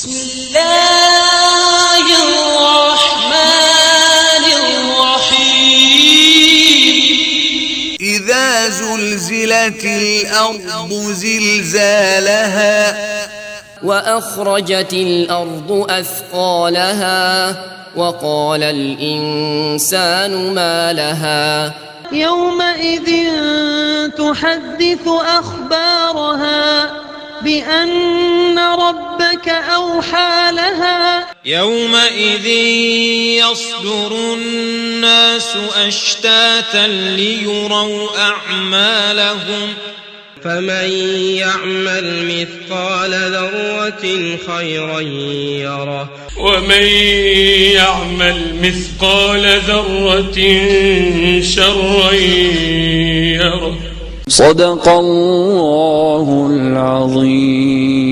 بسم الله الرحمن الرحيم إذا زلزلت الأرض زلزالها وأخرجت الأرض أثقالها وقال الإنسان ما لها يومئذ تحدث أخبارها بأن ربك أوحى لها يومئذ يصدر الناس أشتاتا ليروا أعمالهم فمن يعمل مثقال ذرة خيرا يره ومن يعمل مثقال ذرة شرا يره. صدق الله العظيم.